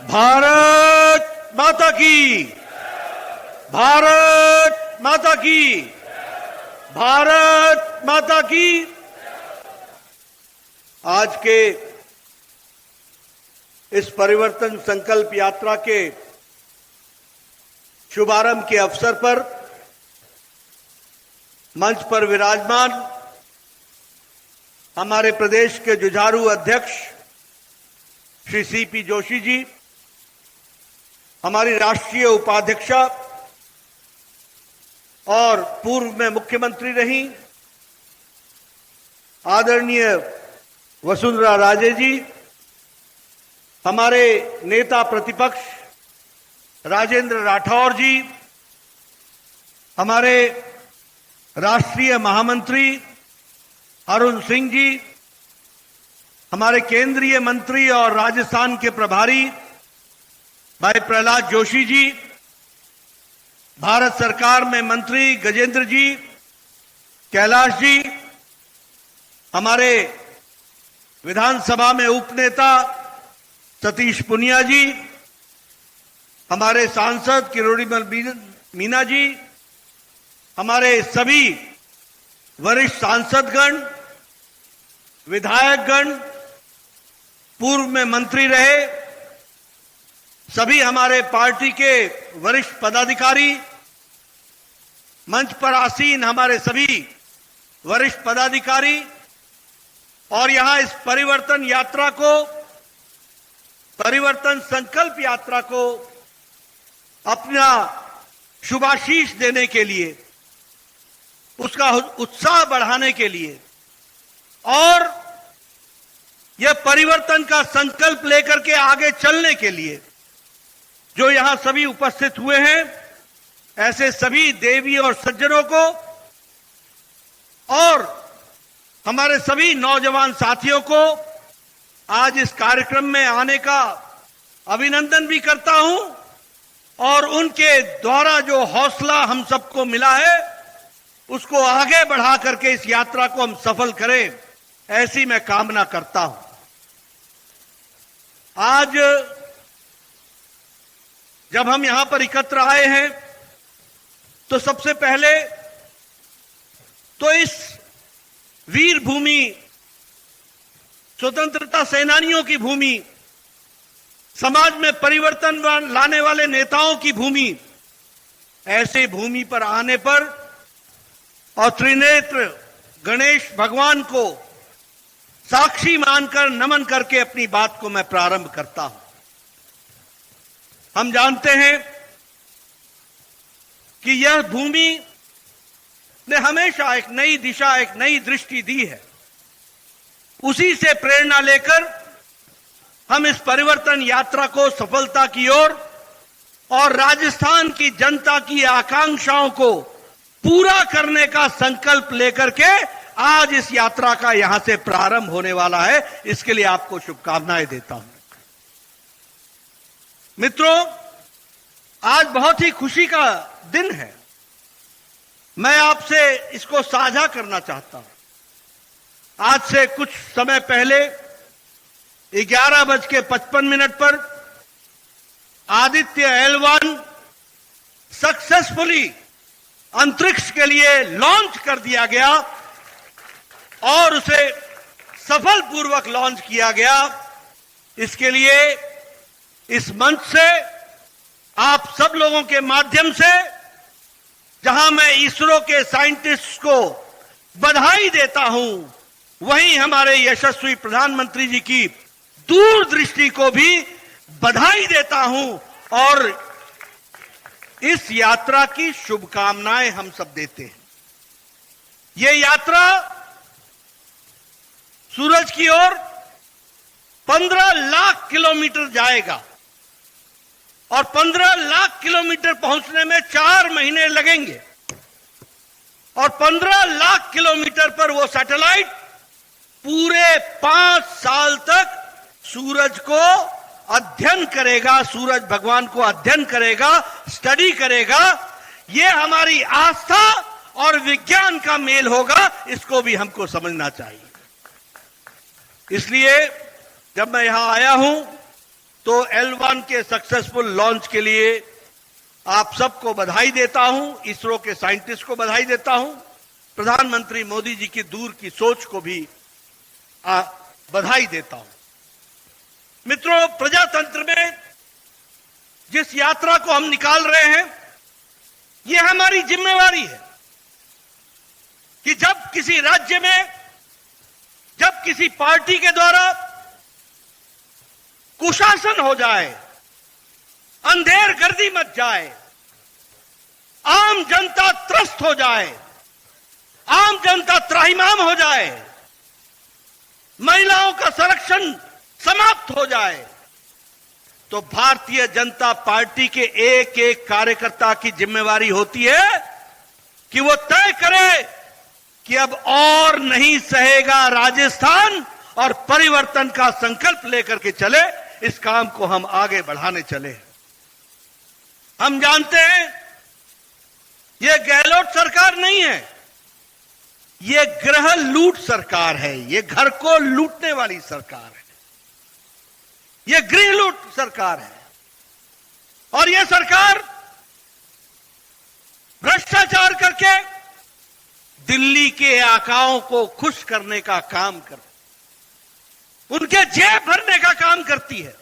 भारत माता की, भारत माता की, भारत माता की। आज के इस परिवर्तन संकल्प यात्रा के शुभारंभ के अवसर पर मंच पर विराजमान हमारे प्रदेश के जुझारू अध्यक्ष श्री सीपी जोशी जी, हमारी राष्ट्रीय उपाध्यक्षा और पूर्व में मुख्यमंत्री रही आदरणीय वसुंधरा राजे जी, हमारे नेता प्रतिपक्ष राजेंद्र राठौर जी, हमारे राष्ट्रीय महामंत्री अरुण सिंह जी, हमारे केंद्रीय मंत्री और राजस्थान के प्रभारी भाई प्रहलाद जोशी जी, भारत सरकार में मंत्री गजेंद्र जी, कैलाश जी, हमारे विधानसभा में उपनेता सतीश पुनिया जी, हमारे सांसद किरोड़ीमल मीना जी, हमारे सभी वरिष्ठ सांसदगण, विधायकगण, पूर्व में मंत्री रहे सभी हमारे पार्टी के वरिष्ठ पदाधिकारी, मंच पर आसीन हमारे सभी वरिष्ठ पदाधिकारी और यहां इस परिवर्तन यात्रा को, परिवर्तन संकल्प यात्रा को अपना शुभाशीष देने के लिए, उसका उत्साह बढ़ाने के लिए और यह परिवर्तन का संकल्प लेकर के आगे चलने के लिए जो यहां सभी उपस्थित हुए हैं, ऐसे सभी देवी और सज्जनों को और हमारे सभी नौजवान साथियों को आज इस कार्यक्रम में आने का अभिनंदन भी करता हूं और उनके द्वारा जो हौसला हम सबको मिला है उसको आगे बढ़ा करके इस यात्रा को हम सफल करें, ऐसी मैं कामना करता हूं। आज जब हम यहां पर एकत्र आए हैं तो सबसे पहले तो इस वीर भूमि, स्वतंत्रता सेनानियों की भूमि, समाज में परिवर्तन लाने वाले नेताओं की भूमि, ऐसे भूमि पर आने पर और त्रिनेत्र गणेश भगवान को साक्षी मानकर नमन करके अपनी बात को मैं प्रारंभ करता हूं। हम जानते हैं कि यह भूमि ने हमेशा एक नई दिशा, एक नई दृष्टि दी है। उसी से प्रेरणा लेकर हम इस परिवर्तन यात्रा को सफलता की ओर और राजस्थान की जनता की आकांक्षाओं को पूरा करने का संकल्प लेकर के आज इस यात्रा का यहां से प्रारंभ होने वाला है। इसके लिए आपको शुभकामनाएं देता हूं। मित्रों, आज बहुत ही खुशी का दिन है। मैं आपसे इसको साझा करना चाहता हूं। आज से कुछ समय पहले 11:55 पर आदित्य L1 सक्सेसफुली अंतरिक्ष के लिए लॉन्च कर दिया गया और उसे सफलपूर्वक लॉन्च किया गया। इसके लिए इस मंच से, आप सब लोगों के माध्यम से, जहां मैं इसरो के साइंटिस्ट को बधाई देता हूं, वहीं हमारे यशस्वी प्रधानमंत्री जी की दूरदृष्टि को भी बधाई देता हूं और इस यात्रा की शुभकामनाएं हम सब देते हैं। यह यात्रा सूरज की ओर 15 लाख किलोमीटर जाएगा और 15 लाख किलोमीटर पहुंचने में 4 महीने लगेंगे और 15 लाख किलोमीटर पर वो सैटेलाइट पूरे 5 साल तक सूरज को अध्ययन करेगा, सूरज भगवान को अध्ययन करेगा, स्टडी करेगा। ये हमारी आस्था और विज्ञान का मेल होगा, इसको भी हमको समझना चाहिए। इसलिए जब मैं यहां आया हूं तो L1 के सक्सेसफुल लॉन्च के लिए आप सबको बधाई देता हूं, इसरो के साइंटिस्ट को बधाई देता हूं, प्रधानमंत्री मोदी जी की दूर की सोच को भी बधाई देता हूं। मित्रों, प्रजातंत्र में जिस यात्रा को हम निकाल रहे हैं, यह हमारी जिम्मेवारी है कि जब किसी राज्य में, जब किसी पार्टी के द्वारा कुशासन हो जाए, अंधेर गर्दी मच जाए, आम जनता त्रस्त हो जाए, आम जनता त्राहिमाम हो जाए, महिलाओं का संरक्षण समाप्त हो जाए, तो भारतीय जनता पार्टी के एक एक कार्यकर्ता की जिम्मेवारी होती है कि वो तय करे कि अब और नहीं सहेगा राजस्थान, और परिवर्तन का संकल्प लेकर के चले, इस काम को हम आगे बढ़ाने चले। हम जानते हैं यह गहलोत सरकार नहीं है, यह गृह लूट सरकार है, यह घर को लूटने वाली सरकार है, यह गृह लूट सरकार है। और यह सरकार भ्रष्टाचार करके दिल्ली के आकाओं को खुश करने का काम करती, उनके जेब भरने का काम करती है।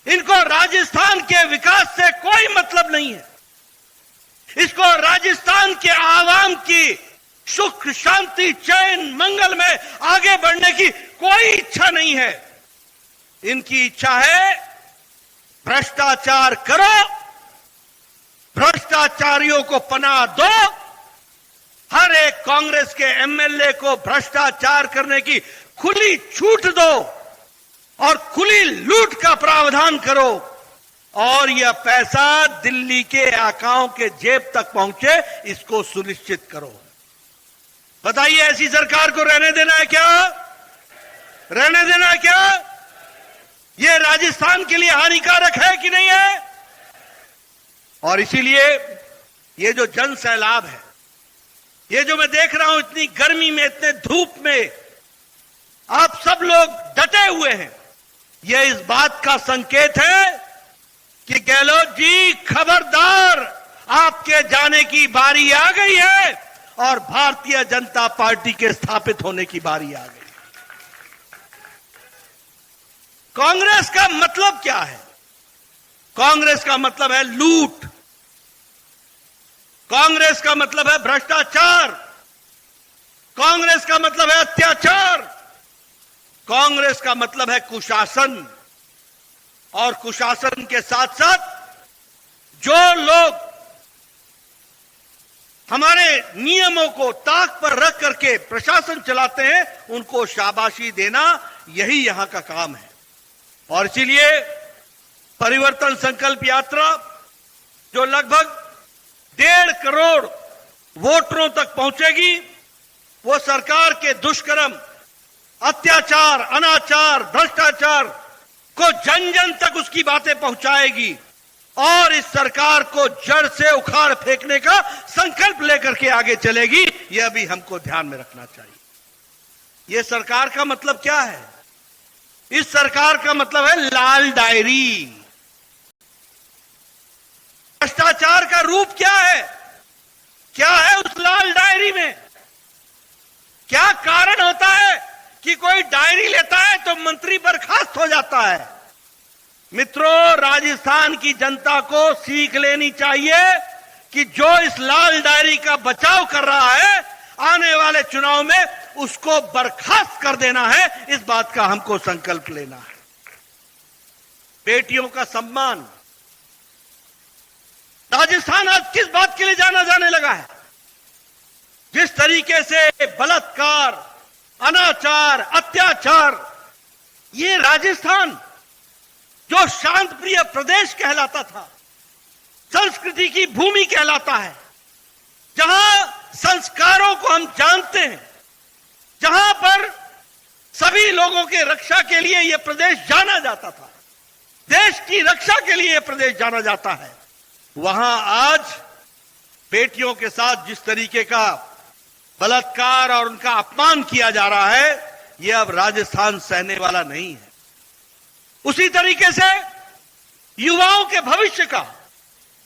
इनको राजस्थान के विकास से कोई मतलब नहीं है। इसको राजस्थान के आवाम की सुख, शांति, चैन, मंगल में आगे बढ़ने की कोई इच्छा नहीं है। इनकी इच्छा है भ्रष्टाचार करो, भ्रष्टाचारियों को पनाह दो, हर एक कांग्रेस के एमएलए को भ्रष्टाचार करने की खुली छूट दो और खुली लूट का प्रावधान करो, और यह पैसा दिल्ली के आकाओं के जेब तक पहुंचे, इसको सुनिश्चित करो। बताइए, ऐसी सरकार को रहने देना है क्या? रहने देना है क्या? यह राजस्थान के लिए हानिकारक है कि नहीं है? और इसीलिए ये जो जन सैलाब है, ये जो मैं देख रहा हूं, इतनी गर्मी में, इतने धूप में आप सब लोग डटे हुए हैं, यह इस बात का संकेत है कि गहलोत जी खबरदार, आपके जाने की बारी आ गई है और भारतीय जनता पार्टी के स्थापित होने की बारी आ गई। कांग्रेस का मतलब क्या है? कांग्रेस का मतलब है लूट, कांग्रेस का मतलब है भ्रष्टाचार, कांग्रेस का मतलब है अत्याचार, कांग्रेस का मतलब है कुशासन। और कुशासन के साथ साथ जो लोग हमारे नियमों को ताक पर रख करके प्रशासन चलाते हैं, उनको शाबाशी देना, यही यहां का काम है। और इसीलिए परिवर्तन संकल्प यात्रा, जो लगभग 1.5 करोड़ वोटरों तक पहुंचेगी, वो सरकार के दुष्कर्म, अत्याचार, अनाचार, भ्रष्टाचार को जन जन तक उसकी बातें पहुंचाएगी और इस सरकार को जड़ से उखाड़ फेंकने का संकल्प लेकर के आगे चलेगी। यह भी हमको ध्यान में रखना चाहिए। यह सरकार का मतलब क्या है? इस सरकार का मतलब है लाल डायरी। भ्रष्टाचार का रूप क्या है? क्या है उस लाल डायरी में? क्या कारण होता है कि कोई डायरी लेता है तो मंत्री बर्खास्त हो जाता है? मित्रों, राजस्थान की जनता को सीख लेनी चाहिए कि जो इस लाल डायरी का बचाव कर रहा है, आने वाले चुनाव में उसको बर्खास्त कर देना है। इस बात का हमको संकल्प लेना है। बेटियों का सम्मान, राजस्थान आज किस बात के लिए जाना जाने लगा है? जिस तरीके से बलात्कार, अनाचार, अत्याचार, ये राजस्थान जो शांत प्रिय प्रदेश कहलाता था, संस्कृति की भूमि कहलाता है, जहां संस्कारों को हम जानते हैं, जहां पर सभी लोगों के रक्षा के लिए यह प्रदेश जाना जाता था, देश की रक्षा के लिए यह प्रदेश जाना जाता है, वहां आज बेटियों के साथ जिस तरीके का बलात्कार और उनका अपमान किया जा रहा है, यह अब राजस्थान सहने वाला नहीं है। उसी तरीके से युवाओं के भविष्य का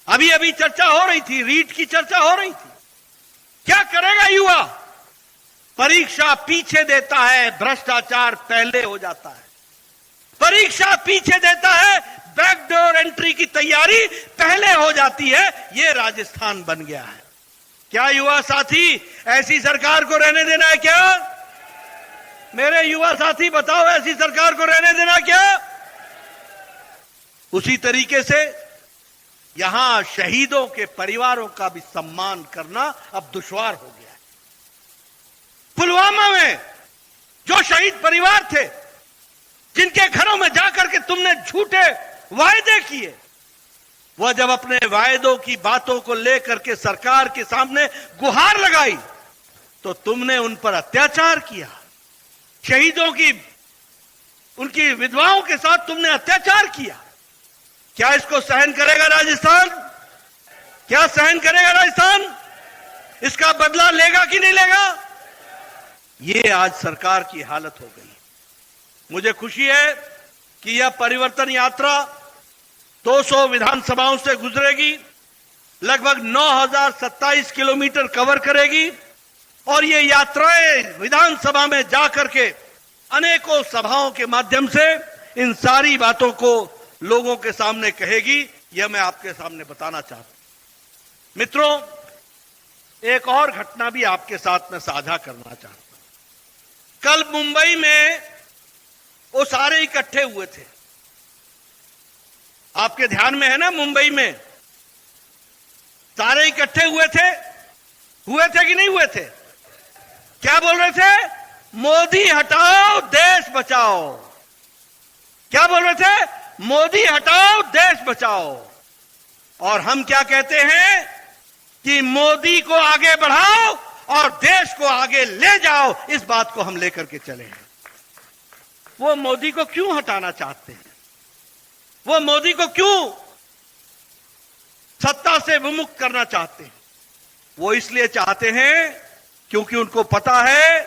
अभी अभी चर्चा हो रही थी, रीट की चर्चा हो रही थी। क्या करेगा युवा? परीक्षा पीछे देता है, भ्रष्टाचार पहले हो जाता है। परीक्षा पीछे देता है, बैकडोर एंट्री की तैयारी पहले हो जाती है। यह राजस्थान बन गया है। क्या युवा साथी ऐसी सरकार को रहने देना है क्या? मेरे युवा साथी बताओ, ऐसी सरकार को रहने देना क्या? उसी तरीके से यहां शहीदों के परिवारों का भी सम्मान करना अब दुश्वार हो गया है। पुलवामा में जो शहीद परिवार थे, जिनके घरों में जाकर के तुमने झूठे वायदे किए, वह जब अपने वायदों की बातों को लेकर के सरकार के सामने गुहार लगाई तो तुमने उन पर अत्याचार किया। शहीदों की, उनकी विधवाओं के साथ तुमने अत्याचार किया। क्या इसको सहन करेगा राजस्थान? क्या सहन करेगा राजस्थान? इसका बदला लेगा कि नहीं लेगा? ये आज सरकार की हालत हो गई। मुझे खुशी है कि यह परिवर्तन यात्रा 200 विधानसभाओं से गुजरेगी, लगभग 9027 किलोमीटर कवर करेगी और ये यात्राएं विधानसभा में जाकर के अनेकों सभाओं के माध्यम से इन सारी बातों को लोगों के सामने कहेगी। यह मैं आपके सामने बताना चाहता हूं। मित्रों, एक और घटना भी आपके साथ में साझा करना चाहता हूं। कल मुंबई में वो सारे इकट्ठे हुए थे, आपके ध्यान में है ना? मुंबई में सारे इकट्ठे हुए थे कि नहीं हुए थे? क्या बोल रहे थे? मोदी हटाओ देश बचाओ। क्या बोल रहे थे? मोदी हटाओ देश बचाओ। और हम क्या कहते हैं कि मोदी को आगे बढ़ाओ और देश को आगे ले जाओ। इस बात को हम लेकर के चले हैं। वो मोदी को क्यों हटाना चाहते हैं? वो मोदी को क्यों सत्ता से विमुक्त करना चाहते हैं? वो इसलिए चाहते हैं क्योंकि उनको पता है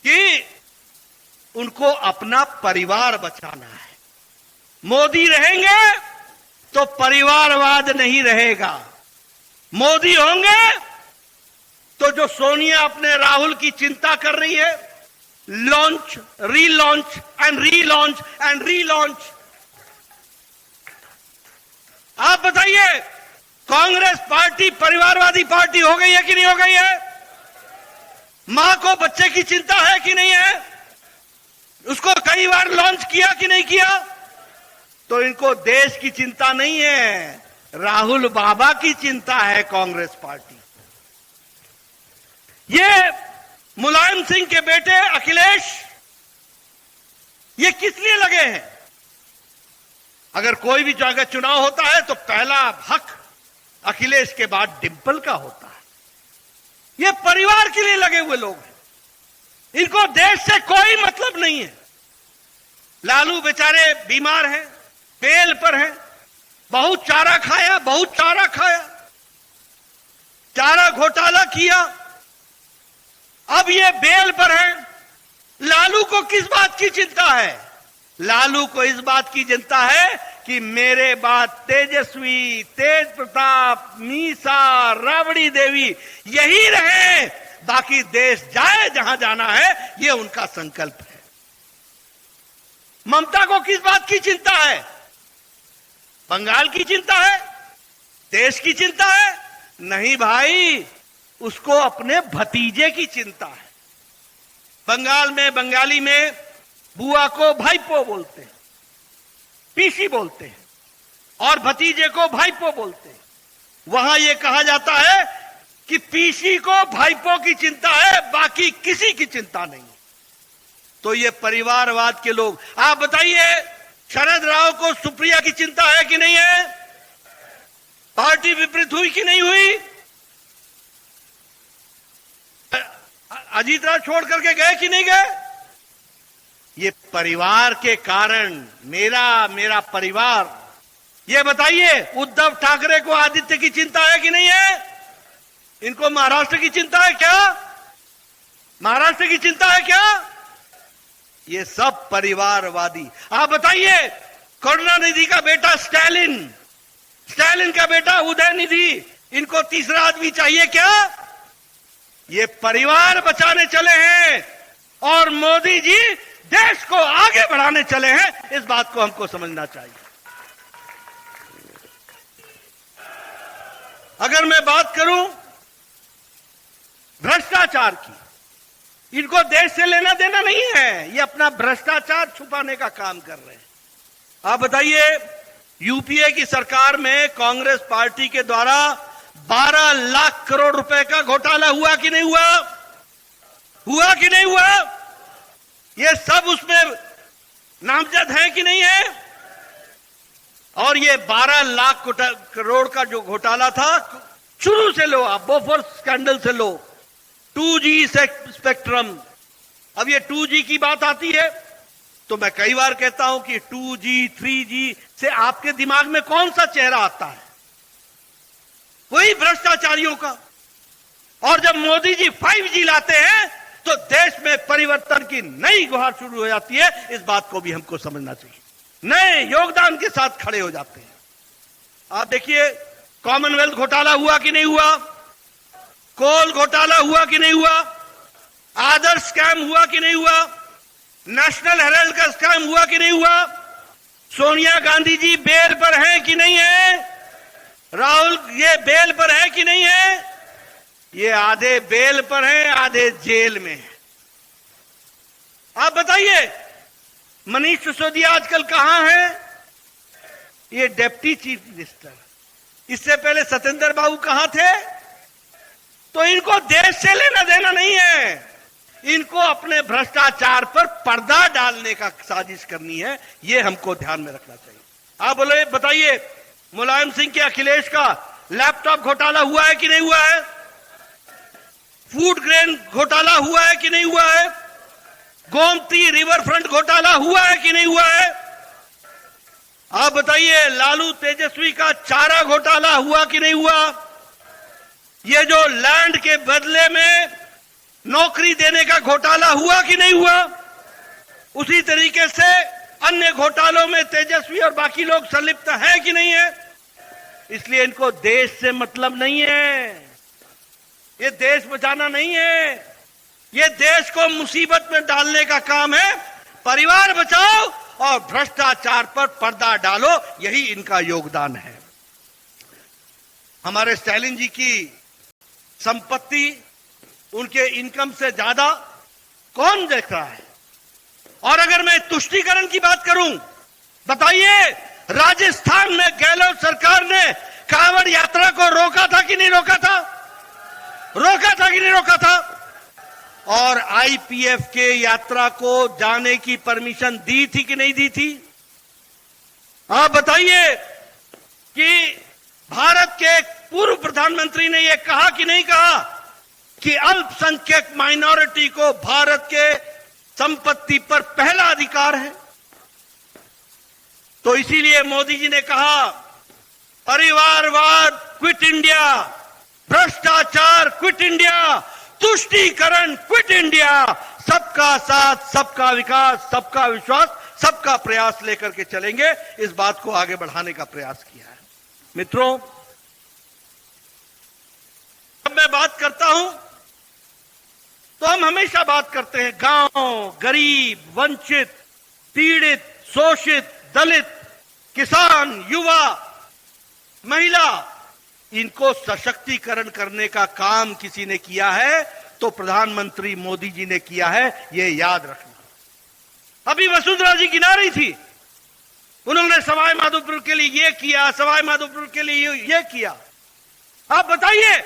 कि उनको अपना परिवार बचाना है। मोदी रहेंगे तो परिवारवाद नहीं रहेगा। मोदी होंगे तो जो सोनिया अपने राहुल की चिंता कर रही है, launch, relaunch and relaunch and relaunch, आप बताइए, कांग्रेस पार्टी परिवारवादी पार्टी हो गई है कि नहीं हो गई है? मां को बच्चे की चिंता है कि नहीं है? उसको कई बार लॉन्च किया कि नहीं किया? तो इनको देश की चिंता नहीं है, राहुल बाबा की चिंता है कांग्रेस पार्टी। ये मुलायम सिंह के बेटे अखिलेश, ये किस लिए लगे हैं? अगर कोई भी जगह चुनाव होता है तो पहला हक अखिलेश के बाद डिंपल का होता है। ये परिवार के लिए लगे हुए लोग हैं। इनको देश से कोई मतलब नहीं है। लालू बेचारे बीमार हैं, बेल पर हैं, बहुत चारा खाया, बहुत चारा खाया, चारा घोटाला किया, अब ये बेल पर हैं। लालू को किस बात की चिंता है? लालू को इस बात की चिंता है कि मेरे बाद तेजस्वी, तेज प्रताप, मीसा, राबड़ी देवी यही रहे, बाकी देश जाए जहां जाना है, यह उनका संकल्प है। ममता को किस बात की चिंता है? बंगाल की चिंता है? देश की चिंता है? नहीं भाई, उसको अपने भतीजे की चिंता है। बंगाल में, बंगाली में बुआ को भाईपो बोलते हैं, पीसी बोलते हैं, और भतीजे को भाईपो बोलते हैं। वहां यह कहा जाता है कि पीसी को भाईपो की चिंता है, बाकी किसी की चिंता नहीं। तो ये परिवारवाद के लोग, आप बताइए, शरद राव को सुप्रिया की चिंता है कि नहीं है? पार्टी विपरीत हुई कि नहीं हुई? अजीत राज छोड़ करके गए कि नहीं गए? ये परिवार के कारण, मेरा परिवार। ये बताइए, उद्धव ठाकरे को आदित्य की चिंता है कि नहीं है? इनको महाराष्ट्र की चिंता है क्या? महाराष्ट्र की चिंता है क्या? ये सब परिवारवादी। आप बताइए, करुणानिधि का बेटा स्टालिन, स्टालिन का बेटा उदयनिधि, इनको तीसरा आदमी चाहिए क्या? ये परिवार बचाने चले हैं और मोदी जी देश को आगे बढ़ाने चले हैं। इस बात को हमको समझना चाहिए। अगर मैं बात करूं भ्रष्टाचार की, इनको देश से लेना देना नहीं है, ये अपना भ्रष्टाचार छुपाने का काम कर रहे हैं। आप बताइए, यूपीए की सरकार में कांग्रेस पार्टी के द्वारा 12 लाख करोड़ रुपए का घोटाला हुआ कि नहीं हुआ? हुआ कि नहीं हुआ? ये सब उसमें नामजद है कि नहीं है? और ये 12 लाख करोड़ का जो घोटाला था, शुरू से लो आप, बोफोर्स स्कैंडल से लो, 2G स्पेक्ट्रम। अब ये 2G की बात आती है तो मैं कई बार कहता हूं कि 2G 3G से आपके दिमाग में कौन सा चेहरा आता है? वही भ्रष्टाचारियों का। और जब मोदी जी 5G लाते हैं तो देश में परिवर्तन की नई गुहार शुरू हो जाती है। इस बात को भी हमको समझना चाहिए। नए योगदान के साथ खड़े हो जाते हैं। आप देखिए, कॉमनवेल्थ घोटाला हुआ कि नहीं हुआ? कोल घोटाला हुआ कि नहीं हुआ? आदर्श स्कैम हुआ कि नहीं हुआ? नेशनल हेराल्ड का स्कैम हुआ कि नहीं हुआ? सोनिया गांधी जी बेल पर हैं कि नहीं है? राहुल ये बेल पर है कि नहीं है? ये आधे बेल पर हैं, आधे जेल में हैं। आप बताइए, मनीष सिसोदिया आजकल कहां है? ये डिप्टी चीफ मिनिस्टर। इससे पहले सत्येंद्र बाबू कहां थे? तो इनको देश से लेना देना नहीं है, इनको अपने भ्रष्टाचार पर पर्दा डालने का साजिश करनी है। ये हमको ध्यान में रखना चाहिए। आप बोले, बताइए, मुलायम सिंह के अखिलेश का लैपटॉप घोटाला हुआ है कि नहीं हुआ है? फूड ग्रेन घोटाला हुआ है कि नहीं हुआ है? गोमती रिवर फ्रंट घोटाला हुआ है कि नहीं हुआ है? आप बताइए, लालू तेजस्वी का चारा घोटाला हुआ कि नहीं हुआ? ये जो लैंड के बदले में नौकरी देने का घोटाला हुआ कि नहीं हुआ? उसी तरीके से अन्य घोटालों में तेजस्वी और बाकी लोग संलिप्त हैं कि नहीं है? इसलिए इनको देश से मतलब नहीं है। ये देश बचाना नहीं है, ये देश को मुसीबत में डालने का काम है। परिवार बचाओ और भ्रष्टाचार पर पर्दा डालो, यही इनका योगदान है। हमारे स्टालिन जी की संपत्ति, उनके इनकम से ज्यादा कौन देख रहा है? और अगर मैं तुष्टीकरण की बात करूं, बताइए, राजस्थान में गहलोत सरकार ने कांवड़ यात्रा को रोका था कि नहीं रोका था? रोका था कि नहीं रोका था? और आईपीएफ के यात्रा को जाने की परमिशन दी थी कि नहीं दी थी? आप बताइए कि भारत के पूर्व प्रधानमंत्री ने यह कहा कि नहीं कहा कि अल्पसंख्यक माइनॉरिटी को भारत के संपत्ति पर पहला अधिकार है? तो इसीलिए मोदी जी ने कहा, परिवारवाद क्विट इंडिया, भ्रष्टाचार क्विट इंडिया, तुष्टीकरण क्विट इंडिया, सबका साथ, सबका विकास, सबका विश्वास, सबका प्रयास लेकर के चलेंगे। इस बात को आगे बढ़ाने का प्रयास किया है। मित्रों, जब मैं बात करता हूं तो हम हमेशा बात करते हैं गांव, गरीब, वंचित, पीड़ित, शोषित, दलित, किसान, युवा, महिला, इनको सशक्तिकरण करने का काम किसी ने किया है तो प्रधानमंत्री मोदी जी ने किया है, ये याद रखना। अभी वसुंधरा जी गिना रही थी, उन्होंने सवाई माधोपुर के लिए ये किया, सवाई माधोपुर के लिए ये किया। आप बताइए,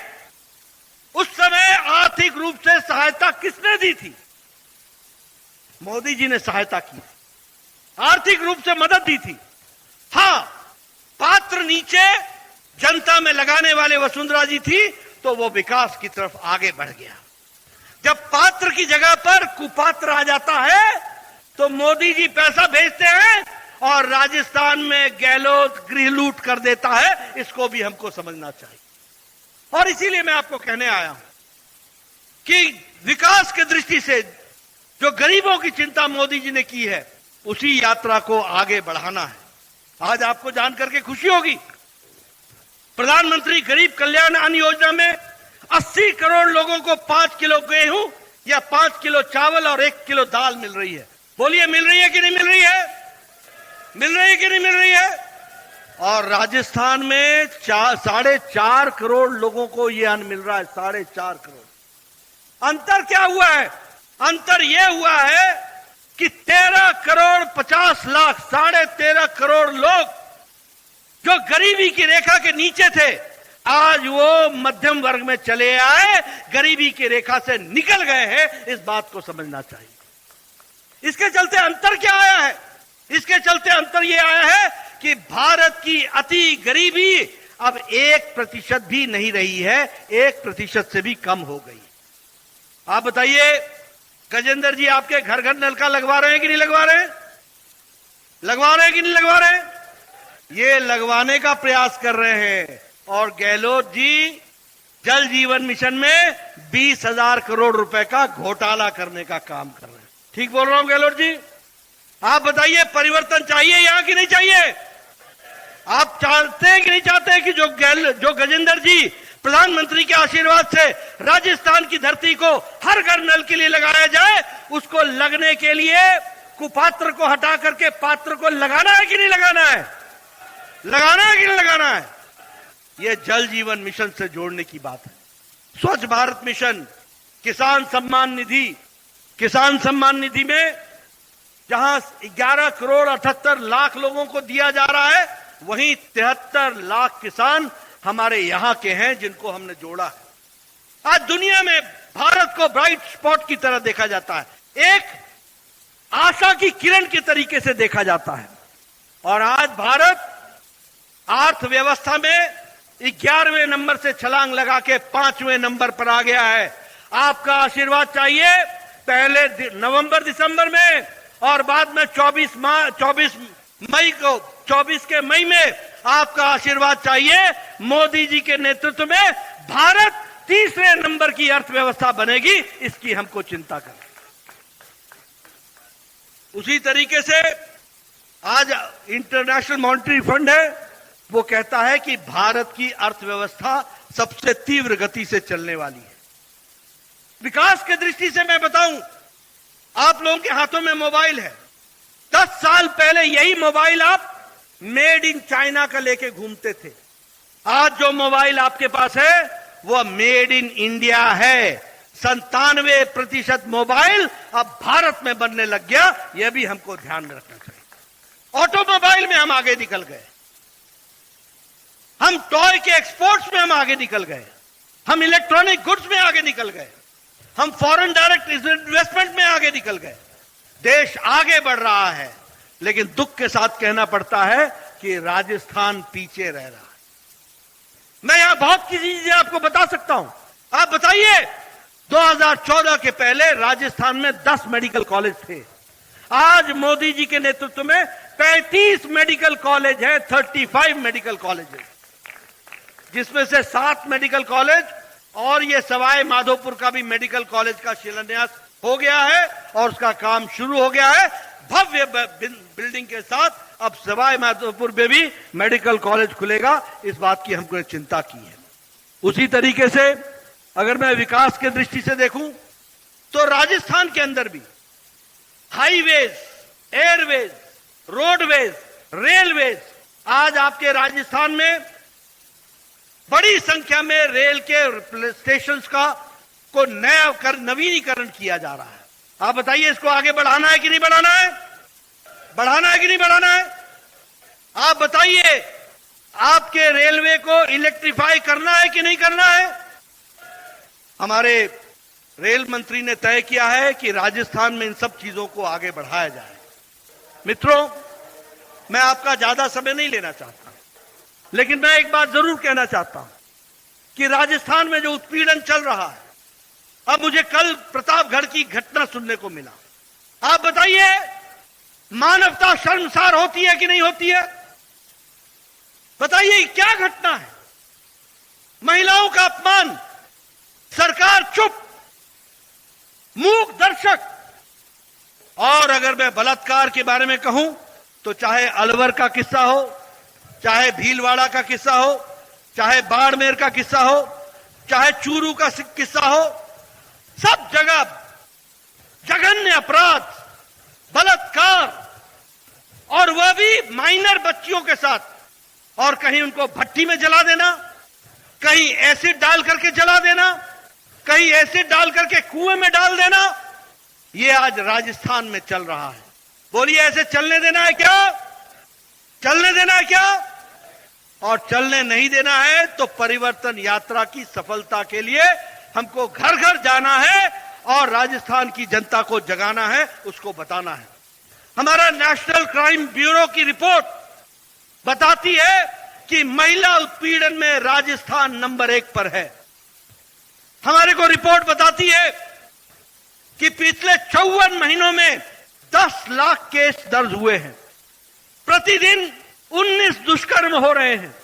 उस समय आर्थिक रूप से सहायता किसने दी थी? मोदी जी ने सहायता की, आर्थिक रूप से मदद दी थी। हां, पात्र नीचे जनता में लगाने वाले वसुंधरा जी थी तो वो विकास की तरफ आगे बढ़ गया। जब पात्र की जगह पर कुपात्र आ जाता है तो मोदी जी पैसा भेजते हैं और राजस्थान में गहलोत गृह लूट कर देता है। इसको भी हमको समझना चाहिए। और इसीलिए मैं आपको कहने आया हूं कि विकास की दृष्टि से जो गरीबों की चिंता मोदी जी ने की है, उसी यात्रा को आगे बढ़ाना है। आज आपको जानकर के खुशी होगी, प्रधानमंत्री गरीब कल्याण अन्न योजना में 80 करोड़ लोगों को 5 किलो गेहूं या 5 किलो चावल और 1 किलो दाल मिल रही है। बोलिए, मिल रही है कि नहीं मिल रही है? मिल रही है कि नहीं मिल रही है? और राजस्थान में 4.5 करोड़ लोगों को यह अन्न मिल रहा है। 4.5 करोड़। अंतर क्या हुआ है? अंतर यह हुआ है कि 13 करोड़ 50 लाख 13.5 करोड़ लोग जो गरीबी की रेखा के नीचे थे, आज वो मध्यम वर्ग में चले आए, गरीबी की रेखा से निकल गए हैं। इस बात को समझना चाहिए। इसके चलते अंतर क्या आया है? इसके चलते अंतर यह आया है कि भारत की अति गरीबी अब 1% भी नहीं रही है, 1% से भी कम हो गई। आप बताइए गजेंद्र जी, आपके घर घर नलका लगवा रहे हैं कि नहीं लगवा रहे हैं? लगवा रहे हैं कि नहीं लगवा रहे हैं? ये लगवाने का प्रयास कर रहे हैं। और गहलोत जी जल जीवन मिशन में 20,000 करोड़ रुपए का घोटाला करने का काम कर रहे हैं। ठीक बोल रहा हूं गहलोत जी? आप बताइए, परिवर्तन चाहिए यहां कि नहीं चाहिए? आप चाहते हैं कि नहीं चाहते हैं कि जो गजेंद्र जी प्रधानमंत्री के आशीर्वाद से राजस्थान की धरती को हर घर नल के लिए लगाया जाए, उसको लगने के लिए कुपात्र को हटा करके पात्र को लगाना है कि नहीं लगाना है? लगाना है कि नहीं लगाना है? यह जल जीवन मिशन से जोड़ने की बात है। स्वच्छ भारत मिशन, किसान सम्मान निधि में जहां 11 करोड़ 78 लाख लोगों को दिया जा रहा है, वहीं 73 लाख किसान हमारे यहां के हैं जिनको हमने जोड़ा है। आज दुनिया में भारत को ब्राइट स्पॉट की तरह देखा जाता है, एक आशा की किरण के तरीके से देखा जाता है। और आज भारत अर्थव्यवस्था में 11वें नंबर से छलांग लगा के 5वें नंबर पर आ गया है। आपका आशीर्वाद चाहिए, पहले नवंबर दिसंबर में और बाद में 24 के मई में आपका आशीर्वाद चाहिए। मोदी जी के नेतृत्व में भारत 3रे नंबर की अर्थव्यवस्था बनेगी, इसकी हमको चिंता करनी। उसी तरीके से आज इंटरनेशनल मॉनेटरी फंड है, वो कहता है कि भारत की अर्थव्यवस्था सबसे तीव्र गति से चलने वाली है। विकास की दृष्टि से मैं बताऊं, आप लोगों के हाथों में मोबाइल है। 10 साल पहले यही मोबाइल आप मेड इन चाइना का लेके घूमते थे। आज जो मोबाइल आपके पास है वो मेड इन इंडिया है। 97% मोबाइल अब भारत में बनने लग गया, यह भी हमको ध्यान में रखना चाहिए। ऑटोमोबाइल में हम आगे निकल गए, हम टॉय के एक्सपोर्ट्स में हम आगे निकल गए, हम इलेक्ट्रॉनिक गुड्स में आगे निकल गए, हम फॉरेन डायरेक्ट इन्वेस्टमेंट में आगे निकल गए। देश आगे बढ़ रहा है, लेकिन दुख के साथ कहना पड़ता है कि राजस्थान पीछे रह रहा है। मैं यहां बहुत सी चीजें आपको बता सकता हूं। आप बताइए, 2014 के पहले राजस्थान में 10 मेडिकल कॉलेज थे। आज मोदी जी के नेतृत्व में 35 मेडिकल कॉलेज है, 35 मेडिकल कॉलेज है, जिसमें से 7 मेडिकल कॉलेज और ये सवाई माधोपुर का भी मेडिकल कॉलेज का शिलान्यास हो गया है और उसका काम शुरू हो गया है। भव्य बिल्डिंग के साथ अब सवाई माधोपुर में भी मेडिकल कॉलेज खुलेगा, इस बात की हमको चिंता की है। उसी तरीके से अगर मैं विकास के दृष्टि से देखूं तो राजस्थान के अंदर भी हाईवेज, एयरवेज, रोडवेज, रेलवेज, आज आपके राजस्थान में बड़ी संख्या में रेल के स्टेशंस को नवीनीकरण किया जा रहा है। आप बताइए, इसको आगे बढ़ाना है कि नहीं बढ़ाना है? बढ़ाना है कि नहीं बढ़ाना है? आप बताइए, आपके रेलवे को इलेक्ट्रीफाई करना है कि नहीं करना है? हमारे रेल मंत्री ने तय किया है कि राजस्थान में इन सब चीजों को आगे बढ़ाया जाए। मित्रों, मैं आपका ज्यादा समय नहीं लेना चाहता, लेकिन मैं एक बात जरूर कहना चाहता हूं कि राजस्थान में जो उत्पीड़न चल रहा है, अब मुझे कल प्रतापगढ़ की घटना सुनने को मिला। आप बताइए, मानवता शर्मसार होती है कि नहीं होती है? बताइए, क्या घटना है? महिलाओं का अपमान, सरकार चुप, मूक दर्शक। और अगर मैं बलात्कार के बारे में कहूं तो चाहे अलवर का किस्सा हो, चाहे भीलवाड़ा का किस्सा हो, चाहे बाड़मेर का किस्सा हो, चाहे चूरू का किस्सा हो, सब जगह जघन्य अपराध, बलात्कार, और वह भी माइनर बच्चियों के साथ, और कहीं उनको भट्टी में जला देना, कहीं एसिड डाल करके जला देना, कहीं एसिड डाल करके कुएं में डाल देना, ये आज राजस्थान में चल रहा है। बोलिए, ऐसे चलने देना है क्या? चलने देना है क्या? और चलने नहीं देना है तो परिवर्तन यात्रा की सफलता के लिए हमको घर घर जाना है और राजस्थान की जनता को जगाना है, उसको बताना है। हमारा नेशनल क्राइम ब्यूरो की रिपोर्ट बताती है कि महिला उत्पीड़न में राजस्थान नंबर 1 पर है। हमारे को रिपोर्ट बताती है कि पिछले 54 महीनों में 10 लाख केस दर्ज हुए हैं। प्रतिदिन 19 दुष्कर्म हो रहे हैं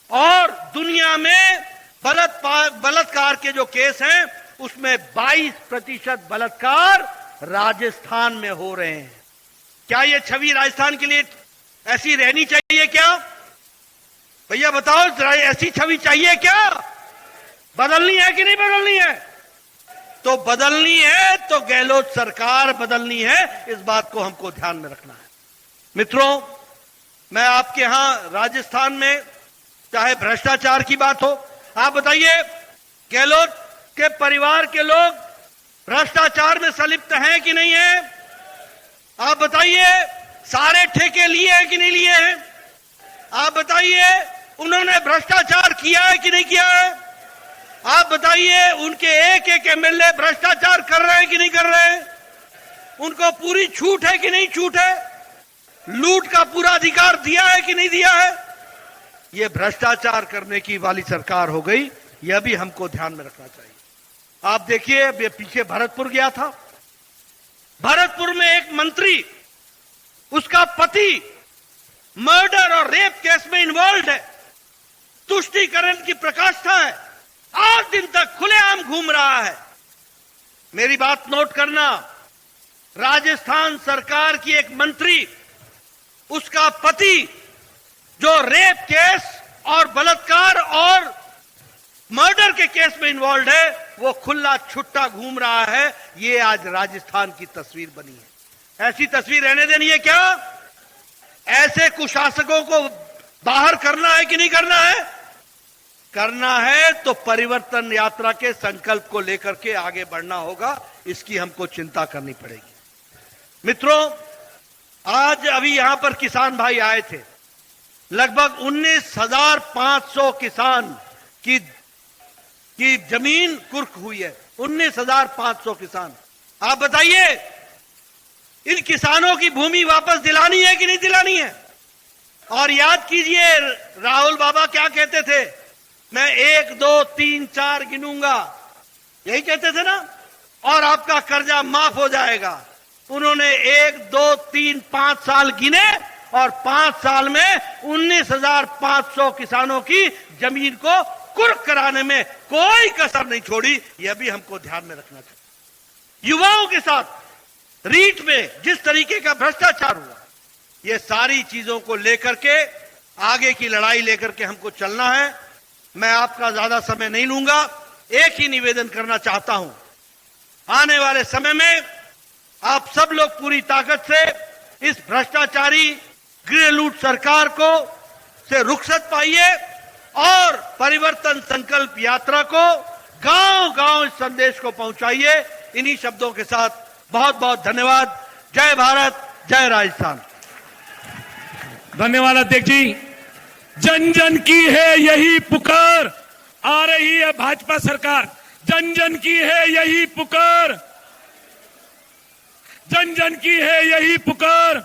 और दुनिया में बलात्कार के जो केस हैं उसमें 22% बलात्कार राजस्थान में हो रहे हैं। क्या ये छवि राजस्थान के लिए ऐसी रहनी चाहिए क्या? भैया बताओ, ऐसी छवि चाहिए क्या? बदलनी है कि नहीं बदलनी है? तो बदलनी है तो गहलोत सरकार बदलनी है, इस बात को हमको ध्यान में रखना है। मित्रों, मैं आपके यहां राजस्थान में चाहे भ्रष्टाचार की बात हो, आप बताइए गहलोत के परिवार के लोग भ्रष्टाचार में संलिप्त हैं कि नहीं है? आप बताइए, सारे ठेके लिए हैं कि नहीं लिए हैं? आप बताइए, उन्होंने भ्रष्टाचार किया है कि नहीं किया है? आप बताइए, उनके एक एक एमएलए भ्रष्टाचार कर रहे हैं कि नहीं कर रहे हैं? उनको पूरी छूट है कि नहीं छूट है? लूट का पूरा अधिकार दिया है कि नहीं दिया है? यह भ्रष्टाचार करने की वाली सरकार हो गई, यह भी हमको ध्यान में रखना चाहिए। आप देखिए, अब ये पीछे भरतपुर गया था, भरतपुर में एक मंत्री, उसका पति मर्डर और रेप केस में इन्वॉल्व है, तुष्टीकरण की प्रकाष्ठा है, 8 दिन तक खुलेआम घूम रहा है। मेरी बात नोट करना, राजस्थान सरकार की एक मंत्री, उसका पति जो रेप केस और बलात्कार और मर्डर के केस में इन्वॉल्व है, वो खुला छुट्टा घूम रहा है। ये आज राजस्थान की तस्वीर बनी है। ऐसी तस्वीर रहने देनी है क्या? ऐसे कुशासकों को बाहर करना है कि नहीं करना है? करना है तो परिवर्तन यात्रा के संकल्प को लेकर के आगे बढ़ना होगा, इसकी हमको चिंता करनी पड़ेगी। मित्रों, आज अभी यहां पर किसान भाई आए थे, लगभग 19,500 किसान की जमीन कुर्क हुई है। 19,500 किसान। आप बताइए, इन किसानों की भूमि वापस दिलानी है कि नहीं दिलानी है? और याद कीजिए, राहुल बाबा क्या कहते थे, मैं 1 2 3 4 गिनूंगा, यही कहते थे ना, और आपका कर्जा माफ हो जाएगा। उन्होंने 1 2 3 5 साल गिने और 5 साल में 19,500 किसानों की जमीन को कुर्क कराने में कोई कसर नहीं छोड़ी। यह भी हमको ध्यान में रखना चाहिए। युवाओं के साथ रीट में जिस तरीके का भ्रष्टाचार हुआ, ये सारी चीजों को लेकर के आगे की लड़ाई लेकर के हमको चलना है। मैं आपका ज्यादा समय नहीं लूंगा, एक ही निवेदन करना चाहता हूं, आने वाले समय में आप सब लोग पूरी ताकत से इस भ्रष्टाचारी गृह लूट सरकार को से रुखसत पाइए और परिवर्तन संकल्प यात्रा को गांव-गांव इस संदेश को पहुंचाइए। इन्हीं शब्दों के साथ बहुत बहुत धन्यवाद। जय भारत, जय राजस्थान। धन्यवाद अध्यक्ष जी। जन जन की है यही पुकार, आ रही है भाजपा सरकार। जन जन की है यही पुकार, जन जन की है यही पुकार।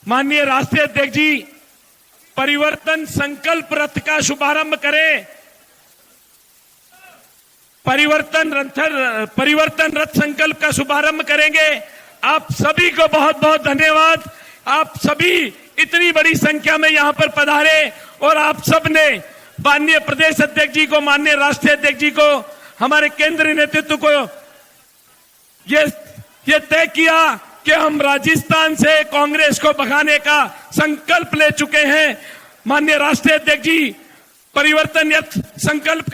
माननीय राष्ट्रीय अध्यक्ष जी, परिवर्तन संकल्प रथ का शुभारंभ करें। परिवर्तन रथ संकल्प का शुभारंभ करेंगे। आप सभी को बहुत बहुत धन्यवाद। आप सभी इतनी बड़ी संख्या में यहां पर पधारे और आप सब ने माननीय प्रदेश अध्यक्ष जी को, माननीय राष्ट्रीय अध्यक्ष जी को, हमारे केंद्रीय नेतृत्व को ये ये तय किया कि हम राजस्थान से कांग्रेस को भगाने का संकल्प ले चुके हैं। माननीय राष्ट्रीय अध्यक्ष जी परिवर्तन संकल्प